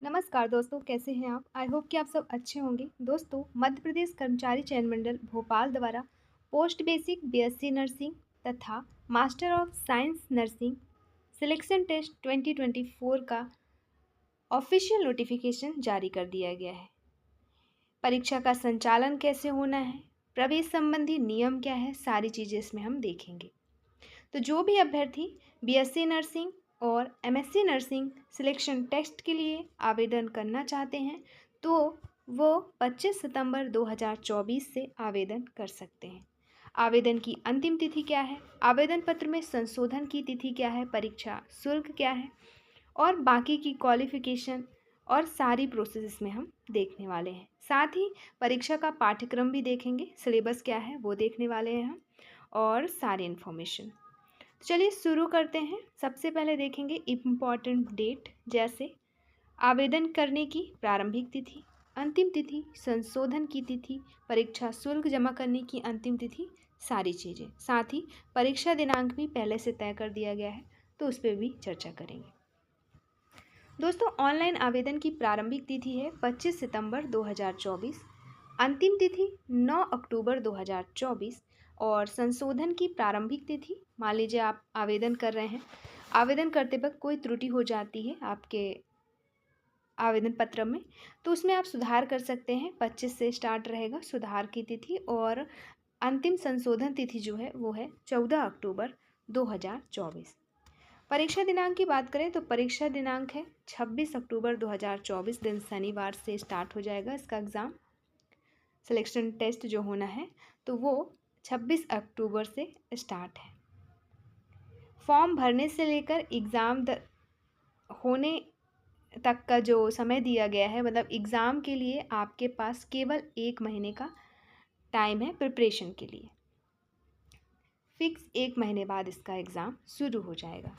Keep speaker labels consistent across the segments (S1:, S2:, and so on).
S1: नमस्कार दोस्तों, कैसे हैं आप? आई होप कि आप सब अच्छे होंगे। दोस्तों, मध्य प्रदेश कर्मचारी चयन मंडल भोपाल द्वारा पोस्ट बेसिक बीएससी नर्सिंग तथा master of science nursing selection test 2024 का ऑफिशियल नोटिफिकेशन जारी कर दिया गया है। परीक्षा का संचालन कैसे होना है, प्रवेश संबंधी नियम क्या है, सारी चीज़ें इसमें हम देखेंगे। तो जो भी अभ्यर्थी बीएससी नर्सिंग और एमएससी नर्सिंग सिलेक्शन टेस्ट के लिए आवेदन करना चाहते हैं तो वो 25 सितंबर 2024 से आवेदन कर सकते हैं। आवेदन की अंतिम तिथि क्या है, आवेदन पत्र में संशोधन की तिथि क्या है, परीक्षा शुल्क क्या है और बाकी की क्वालिफिकेशन और सारी प्रोसेस इसमें हम देखने वाले हैं। साथ ही परीक्षा का पाठ्यक्रम भी देखेंगे, सिलेबस क्या है वो देखने वाले हैं हम और सारी इन्फॉर्मेशन। चलिए शुरू करते हैं। सबसे पहले देखेंगे इम्पॉर्टेंट डेट, जैसे आवेदन करने की प्रारंभिक तिथि, अंतिम तिथि, संशोधन की तिथि, परीक्षा शुल्क जमा करने की अंतिम तिथि, सारी चीज़ें। साथ ही परीक्षा दिनांक भी पहले से तय कर दिया गया है तो उस पर भी चर्चा करेंगे। दोस्तों, ऑनलाइन आवेदन की प्रारंभिक तिथि है 25 सितंबर 2024, अंतिम तिथि 9 अक्टूबर 2024 और संशोधन की प्रारंभिक तिथि, मान लीजिए आप आवेदन कर रहे हैं, आवेदन करते वक्त कोई त्रुटि हो जाती है आपके आवेदन पत्र में तो उसमें आप सुधार कर सकते हैं। 25 से स्टार्ट रहेगा सुधार की तिथि और अंतिम संशोधन तिथि जो है वो है 14 अक्टूबर 2024। परीक्षा दिनांक की बात करें तो परीक्षा दिनांक है 26 अक्टूबर 2024, दिन शनिवार से स्टार्ट हो जाएगा इसका एग्ज़ाम। सिलेक्शन टेस्ट जो होना है तो वो 26 अक्टूबर से स्टार्ट है। फॉर्म भरने से लेकर एग्ज़ाम होने तक का जो समय दिया गया है, मतलब एग्ज़ाम के लिए आपके पास केवल 1 महीने का टाइम है प्रिपरेशन के लिए। फिक्स 1 महीने बाद इसका एग्ज़ाम शुरू हो जाएगा।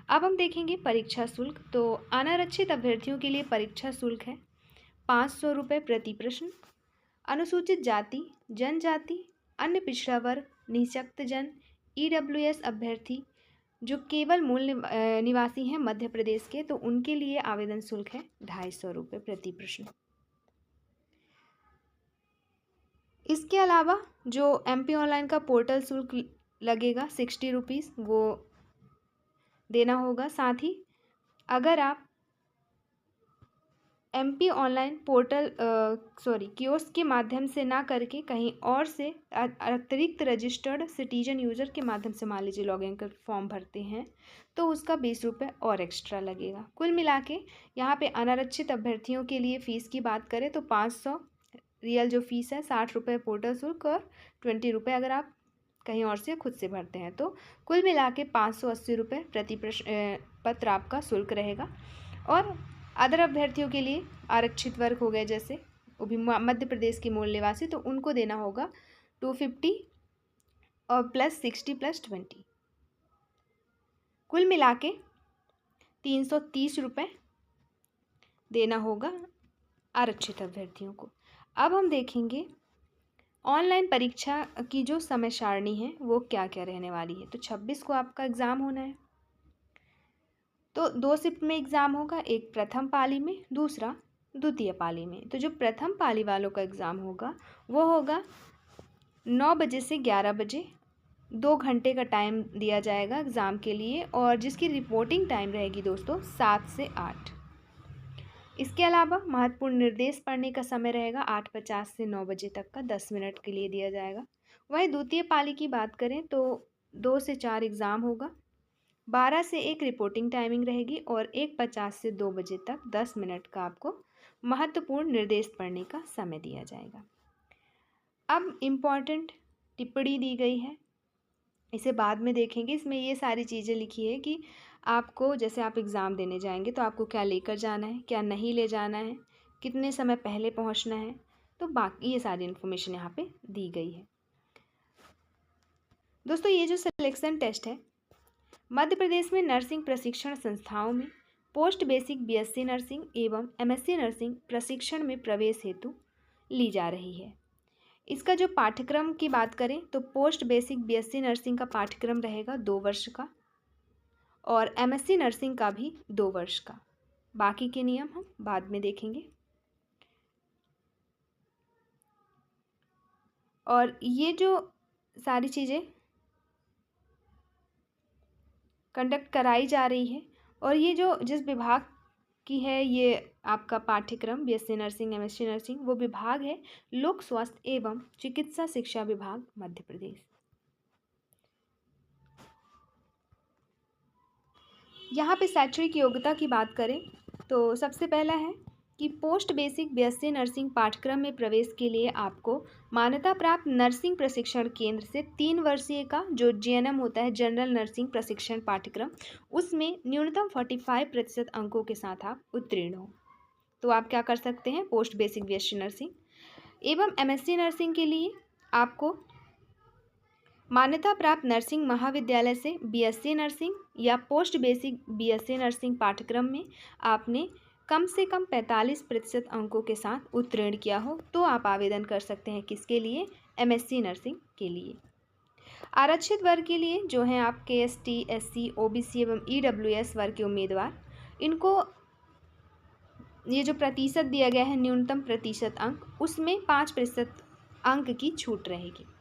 S1: अब हम देखेंगे परीक्षा शुल्क। तो अनारक्षित अभ्यर्थियों के लिए परीक्षा शुल्क है 500 रुपये प्रति प्रश्न। अनुसूचित जाति, जनजाति, अन्य पिछड़ा वर्ग, निःशक्तजन, ईडब्ल्यूएस अभ्यर्थी जो केवल मूल निवासी हैं मध्य प्रदेश के, तो उनके लिए आवेदन शुल्क है 250 रुपये प्रति प्रश्न। इसके अलावा जो एमपी ऑनलाइन का पोर्टल शुल्क लगेगा 60 रुपीज़, वो देना होगा। साथ ही अगर आप एमपी ऑनलाइन पोर्टल कियोस्क के माध्यम से ना करके कहीं और से अतिरिक्त रजिस्टर्ड सिटीजन यूज़र के माध्यम से मान लीजिए लॉगिन कर फॉर्म भरते हैं तो उसका 20 रुपये और एक्स्ट्रा लगेगा। कुल मिला के यहाँ पे अनारक्षित अभ्यर्थियों के लिए फ़ीस की बात करें तो 500 रियल जो फ़ीस है, 60 रुपये पोर्टल शुल्क और 20 रुपये अगर आप कहीं और से खुद से भरते हैं, तो कुल मिला के 580 रुपये प्रति पत्र आपका शुल्क रहेगा। और अदर अभ्यर्थियों के लिए आरक्षित वर्ग हो गए जैसे वो भी मध्य प्रदेश के मूल निवासी, तो उनको देना होगा 250 और प्लस 60 प्लस 20, कुल मिला के 330 रुपये देना होगा आरक्षित अभ्यर्थियों को। अब हम देखेंगे ऑनलाइन परीक्षा की जो समय सारणी है वो क्या क्या रहने वाली है। तो 26 को आपका एग्ज़ाम होना है, तो 2 शिफ्ट में एग्ज़ाम होगा, एक प्रथम पाली में, दूसरा द्वितीय पाली में। तो जो प्रथम पाली वालों का एग्ज़ाम होगा वो होगा 9 बजे से 11 बजे, 2 घंटे का टाइम दिया जाएगा एग्ज़ाम के लिए और जिसकी रिपोर्टिंग टाइम रहेगी दोस्तों 7 से 8। इसके अलावा महत्वपूर्ण निर्देश पढ़ने का समय रहेगा 8:50 से 9 बजे तक का, 10 मिनट के लिए दिया जाएगा। वहीं द्वितीय पाली की बात करें तो 2 से 4 एग्ज़ाम होगा, 12 से 1 रिपोर्टिंग टाइमिंग रहेगी और 1:50 से 2 बजे तक 10 मिनट का आपको महत्वपूर्ण निर्देश पढ़ने का समय दिया जाएगा। अब इम्पॉर्टेंट टिप्पणी दी गई है, इसे बाद में देखेंगे। इसमें ये सारी चीज़ें लिखी है कि आपको जैसे आप एग्ज़ाम देने जाएंगे तो आपको क्या लेकर जाना है, क्या नहीं ले जाना है, कितने समय पहले पहुंचना है, तो बाकी ये सारी इन्फॉर्मेशन यहाँ पे दी गई है। दोस्तों, ये जो सिलेक्शन टेस्ट है मध्य प्रदेश में नर्सिंग प्रशिक्षण संस्थाओं में पोस्ट बेसिक बीएससी नर्सिंग एवं एमएससी नर्सिंग प्रशिक्षण में प्रवेश हेतु ली जा रही है। इसका जो पाठ्यक्रम की बात करें तो पोस्ट बेसिक बीएससी नर्सिंग का पाठ्यक्रम रहेगा 2 वर्ष का और एमएससी नर्सिंग का भी 2 वर्ष का। बाकी के नियम हम बाद में देखेंगे। और ये जो सारी चीज़ें कंडक्ट कराई जा रही है, और ये जो जिस विभाग की है ये आपका पाठ्यक्रम बीएससी नर्सिंग, एमएससी नर्सिंग, वो विभाग है लोक स्वास्थ्य एवं चिकित्सा शिक्षा विभाग, मध्य प्रदेश। यहाँ पे शैक्षणिक योग्यता की बात करें तो सबसे पहला है कि पोस्ट बेसिक बीएससी नर्सिंग पाठ्यक्रम में प्रवेश के लिए आपको मान्यता प्राप्त नर्सिंग प्रशिक्षण केंद्र से 3 वर्षीय का जो जीएनएम होता है, जनरल नर्सिंग प्रशिक्षण पाठ्यक्रम, उसमें न्यूनतम 45% अंकों के साथ आप उत्तीर्ण हो तो आप क्या कर सकते हैं, पोस्ट बेसिक बीएससी नर्सिंग। एवं एमएससी नर्सिंग के लिए आपको मान्यता प्राप्त नर्सिंग महाविद्यालय से बीएससी नर्सिंग या पोस्ट बेसिक बीएससी नर्सिंग पाठ्यक्रम में आपने कम से कम 45% अंकों के साथ उत्तीर्ण किया हो तो आप आवेदन कर सकते हैं। किसके लिए, एमएससी नर्सिंग के लिए। आरक्षित वर्ग के लिए जो हैं आपके एसटी, एससी, ओबीसी एवं ईडब्ल्यूएस वर्ग के उम्मीदवार, इनको ये जो प्रतिशत दिया गया है न्यूनतम प्रतिशत अंक, उसमें 5% अंक की छूट रहेगी।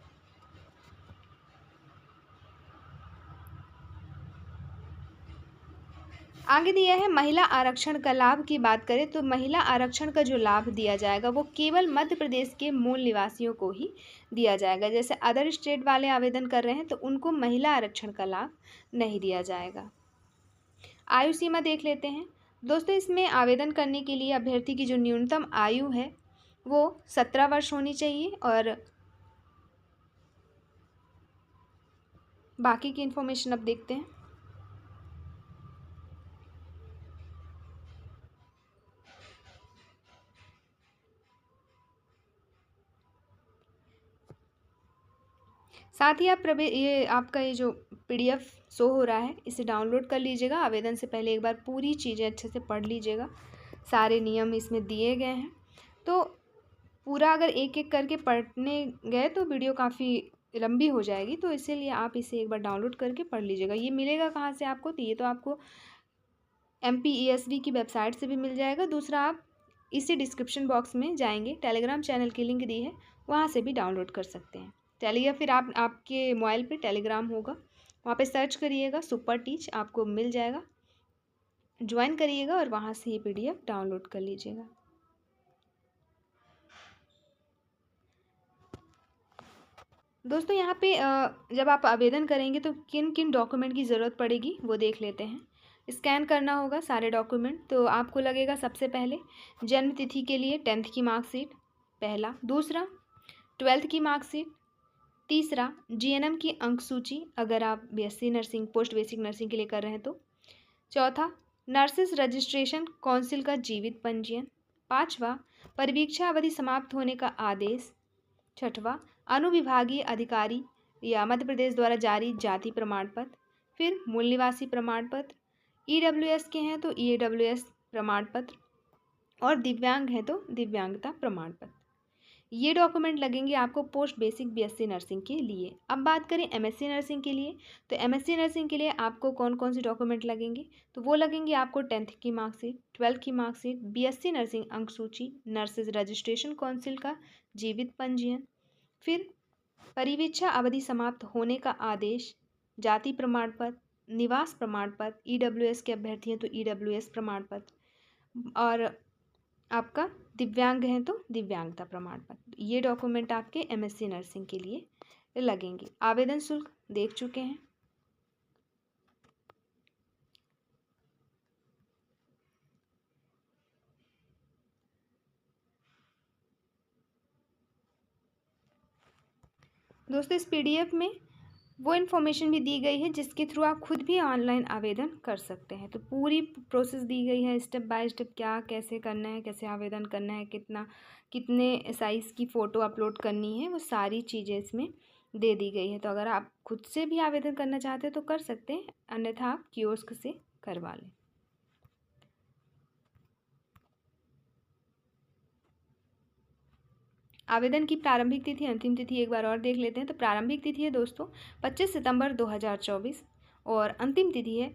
S1: आगे दिया है महिला आरक्षण का लाभ की बात करें तो महिला आरक्षण का जो लाभ दिया जाएगा वो केवल मध्य प्रदेश के मूल निवासियों को ही दिया जाएगा। जैसे अदर स्टेट वाले आवेदन कर रहे हैं तो उनको महिला आरक्षण का लाभ नहीं दिया जाएगा। आयु सीमा देख लेते हैं दोस्तों। इसमें आवेदन करने के लिए अभ्यर्थी की जो न्यूनतम आयु है वो 17 वर्ष होनी चाहिए, और बाकी की इन्फॉर्मेशन अब देखते हैं। साथ ही आप ये आपका ये जो पीडीएफ शो हो रहा है इसे डाउनलोड कर लीजिएगा। आवेदन से पहले एक बार पूरी चीज़ें अच्छे से पढ़ लीजिएगा। सारे नियम इसमें दिए गए हैं, तो पूरा अगर एक एक करके पढ़ने गए तो वीडियो काफ़ी लंबी हो जाएगी, तो इसीलिए आप इसे एक बार डाउनलोड करके पढ़ लीजिएगा। ये मिलेगा कहाँ से आपको, तो ये तो आपको MPESB की वेबसाइट से भी मिल जाएगा। दूसरा आप इसी डिस्क्रिप्शन बॉक्स में जाएंगे, टेलीग्राम चैनल की लिंक दी है, वहाँ से भी डाउनलोड कर सकते हैं। या फिर आपके मोबाइल पे टेलीग्राम होगा, वहाँ पे सर्च करिएगा सुपर टीच, आपको मिल जाएगा, ज्वाइन करिएगा और वहाँ से ये PDF डाउनलोड कर लीजिएगा। दोस्तों यहाँ पे जब आप आवेदन करेंगे तो किन किन डॉक्यूमेंट की ज़रूरत पड़ेगी वो देख लेते हैं। स्कैन करना होगा सारे डॉक्यूमेंट, तो आपको लगेगा सबसे पहले जन्म तिथि के लिए 10th की मार्कशीट पहला, दूसरा 12th की मार्कशीट, तीसरा GNM की अंक सूची अगर आप BSc nursing post basic nursing के लिए कर रहे हैं तो, चौथा नर्सिस रजिस्ट्रेशन काउंसिल का जीवित पंजीयन, पाँचवा परिवीक्षा अवधि समाप्त होने का आदेश, छठवां अनुविभागीय अधिकारी या मध्य प्रदेश द्वारा जारी जाति प्रमाण पत्र, फिर मूल निवासी प्रमाण पत्र, EWS के हैं तो EWS प्रमाण पत्र, और दिव्यांग हैं तो दिव्यांगता प्रमाण पत्र। ये डॉक्यूमेंट लगेंगे आपको पोस्ट बेसिक BSc नर्सिंग के लिए। अब बात करें MSc नर्सिंग के लिए, तो MSc नर्सिंग के लिए आपको कौन कौन से डॉक्यूमेंट लगेंगे, तो वो लगेंगे आपको 10th की मार्कशीट, 12th की मार्कशीट, BSc नर्सिंग अंक सूची, नर्सिस रजिस्ट्रेशन काउंसिल का जीवित पंजीयन, फिर परिवीक्षा अवधि समाप्त होने का आदेश, जाति प्रमाण पत्र, निवास प्रमाण पत्र, EWS के अभ्यर्थी हैं तो EWS प्रमाण पत्र, और आपका दिव्यांग हैं तो दिव्यांगता प्रमाण पत्र। ये डॉक्यूमेंट आपके MSc नर्सिंग के लिए लगेंगे। आवेदन शुल्क देख चुके हैं। दोस्तों इस PDF में वो इन्फॉर्मेशन भी दी गई है जिसके थ्रू आप खुद भी ऑनलाइन आवेदन कर सकते हैं। तो पूरी प्रोसेस दी गई है स्टेप बाय स्टेप, क्या कैसे करना है, कैसे आवेदन करना है, कितने साइज़ की फ़ोटो अपलोड करनी है, वो सारी चीज़ें इसमें दे दी गई है। तो अगर आप खुद से भी आवेदन करना चाहते हैं तो कर सकते हैं, अन्यथा आप कियोस्क से करवा लें। आवेदन की प्रारंभिक तिथि अंतिम तिथि एक बार और देख लेते हैं। तो प्रारंभिक तिथि है दोस्तों 25 सितंबर 2024 और अंतिम तिथि है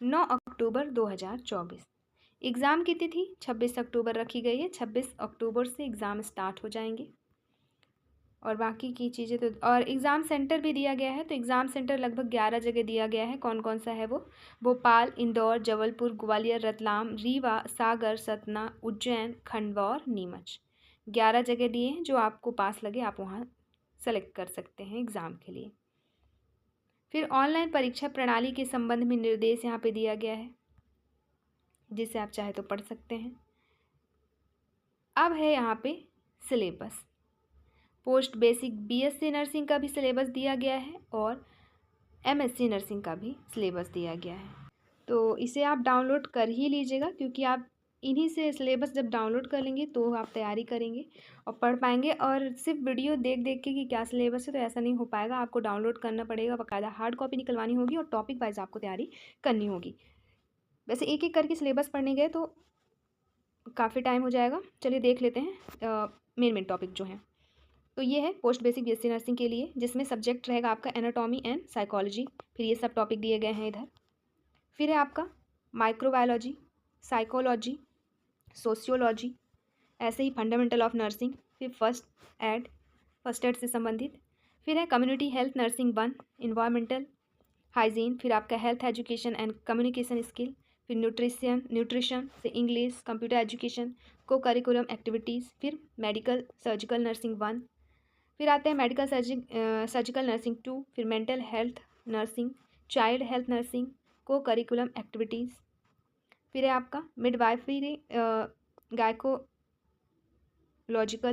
S1: 9 अक्टूबर 2024। एग्ज़ाम की तिथि 26 अक्टूबर रखी गई है। 26 अक्टूबर से एग्ज़ाम स्टार्ट हो जाएंगे। और बाकी की चीज़ें तो, और एग्ज़ाम सेंटर भी दिया गया है। तो एग्ज़ाम सेंटर लगभग 11 जगह दिया गया है। कौन कौन सा है वो? भोपाल, इंदौर, जबलपुर, ग्वालियर, रतलाम, रीवा, सागर, सतना, उज्जैन, खंडवा और नीमच। 11 जगह दिए हैं। जो आपको पास लगे आप वहाँ सेलेक्ट कर सकते हैं एग्ज़ाम के लिए। फिर ऑनलाइन परीक्षा प्रणाली के संबंध में निर्देश यहाँ पे दिया गया है, जिसे आप चाहे तो पढ़ सकते हैं। अब है यहाँ पे syllabus. Post basic BSc nursing का भी सिलेबस दिया गया है और एमएससी नर्सिंग का भी सिलेबस दिया गया है। तो इसे आप डाउनलोड कर ही लीजिएगा, क्योंकि आप इन्हीं से सिलेबस जब डाउनलोड कर लेंगे तो आप तैयारी करेंगे और पढ़ पाएंगे। और सिर्फ वीडियो देख देख के कि क्या सिलेबस है तो ऐसा नहीं हो पाएगा। आपको डाउनलोड करना पड़ेगा, बाकायदा हार्ड कॉपी निकलवानी होगी और टॉपिक वाइज आपको तैयारी करनी होगी। वैसे एक एक करके सिलेबस पढ़ने गए तो काफ़ी टाइम हो जाएगा। चलिए देख लेते हैं मेन टॉपिक जो हैं। तो ये है पोस्ट बेसिक बीएससी नर्सिंग के लिए, जिसमें सब्जेक्ट रहेगा आपका एनाटॉमी एंड साइकोलॉजी। फिर ये सब टॉपिक दिए गए हैं इधर। फिर है आपका माइक्रोबायोलॉजी, साइकोलॉजी, सोशियोलॉजी, ऐसे ही फंडामेंटल ऑफ नर्सिंग। फिर फर्स्ट एड से संबंधित। फिर है community health nursing 1, environmental hygiene. फिर आपका health education and communication skill. फिर न्यूट्रिशन से इंग्लिश, कंप्यूटर एजुकेशन, को करिकुलम एक्टिविटीज़। फिर मेडिकल सर्जिकल नर्सिंग 1। फिर आते हैं मेडिकल सर्जिकल नर्सिंग 2। फिर mental health nursing, child health nursing, को करिकुलम एक्टिविटीज़। फिर है आपका मिडवाइफरी गायकोलॉजिकल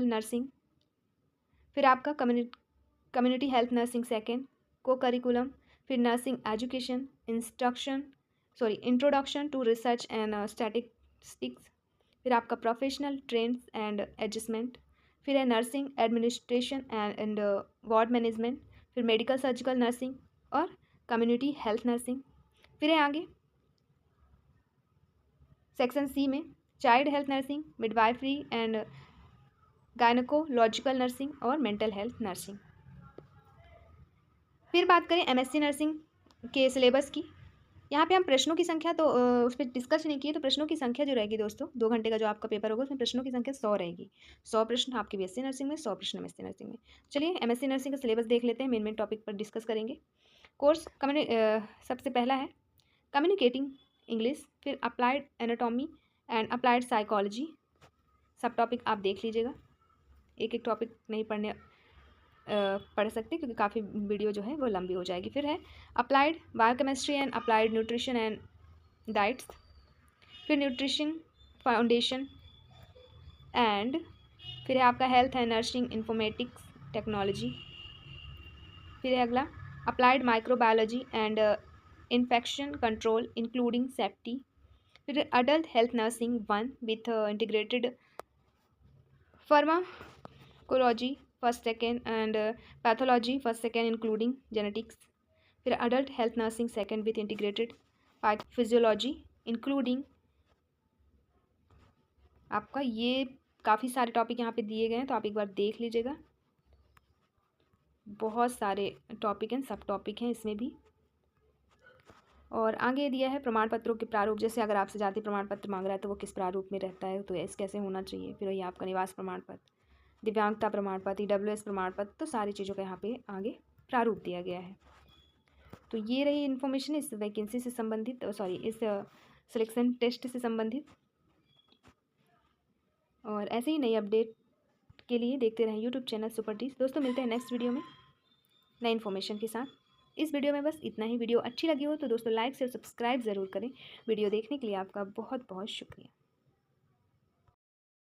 S1: नर्सिंग। फिर आपका कम्युनिटी हेल्थ नर्सिंग 2, को करिकुलम। फिर nursing education introduction to research and statistics. फिर आपका प्रोफेशनल ट्रेंड्स एंड एडजस्टमेंट। फिर है nursing administration and ward management. फिर मेडिकल सर्जिकल नर्सिंग और कम्युनिटी हेल्थ नर्सिंग। फिर है आगे सेक्शन सी में child health nursing, midwifery and gynaecological nursing और मेंटल हेल्थ नर्सिंग। फिर बात करें एमएससी नर्सिंग के सिलेबस की। यहाँ पे हम प्रश्नों की संख्या तो उस पर डिस्कस नहीं किए। तो प्रश्नों की संख्या जो रहेगी दोस्तों, 2 घंटे का जो आपका पेपर होगा उसमें प्रश्नों की संख्या 100 रहेगी। 100 प्रश्न आपके बीएससी नर्सिंग में, 100 प्रश्न एमएससी नर्सिंग में। चलिए एमएससी नर्सिंग का सिलेबस देख लेते हैं, मेन टॉपिक पर डिस्कस करेंगे। कोर्स सबसे पहला है कम्युनिकेटिंग इंग्लिश। फिर applied anatomy and applied psychology. सब टॉपिक आप देख लीजिएगा, एक एक टॉपिक नहीं पढ़ सकते क्योंकि काफ़ी वीडियो जो है वो लंबी हो जाएगी। फिर है applied biochemistry and applied nutrition and diets. फिर न्यूट्रिशन फाउंडेशन एंड फिर है आपका health and nursing informatics technology. फिर है अगला applied microbiology and infection control including safety. फिर adult health nursing 1 with integrated pharmacology first second and pathology first second including genetics. फिर adult health nursing 2 with integrated physiology including आपका ये काफ़ी सारे topic यहाँ पे दिए गए हैं, तो आप एक बार देख लीजिएगा। बहुत सारे टॉपिक हैं, सब टॉपिक हैं इसमें भी। और आगे दिया है प्रमाण पत्रों के प्रारूप। जैसे अगर आपसे जाति प्रमाण पत्र मांग रहा है तो वो किस प्रारूप में रहता है, तो ऐसे कैसे होना चाहिए। फिर वही आपका निवास प्रमाण पत्र, दिव्यांगता प्रमाण पत्र, ईडब्ल्यूएस प्रमाण पत्र, तो सारी चीज़ों का यहाँ पे आगे प्रारूप दिया गया है। तो ये रही इन्फॉर्मेशन इस वैकेंसी से संबंधित, इस सिलेक्शन टेस्ट से संबंधित। और ऐसे ही नई अपडेट के लिए देखते रहें यूट्यूब चैनल सुपर टीच। दोस्तों मिलते हैं नेक्स्ट वीडियो में नई इन्फॉर्मेशन के साथ। इस वीडियो में बस इतना ही। वीडियो अच्छी लगी हो तो दोस्तों लाइक शेयर सब्सक्राइब ज़रूर करें। वीडियो देखने के लिए आपका बहुत बहुत शुक्रिया।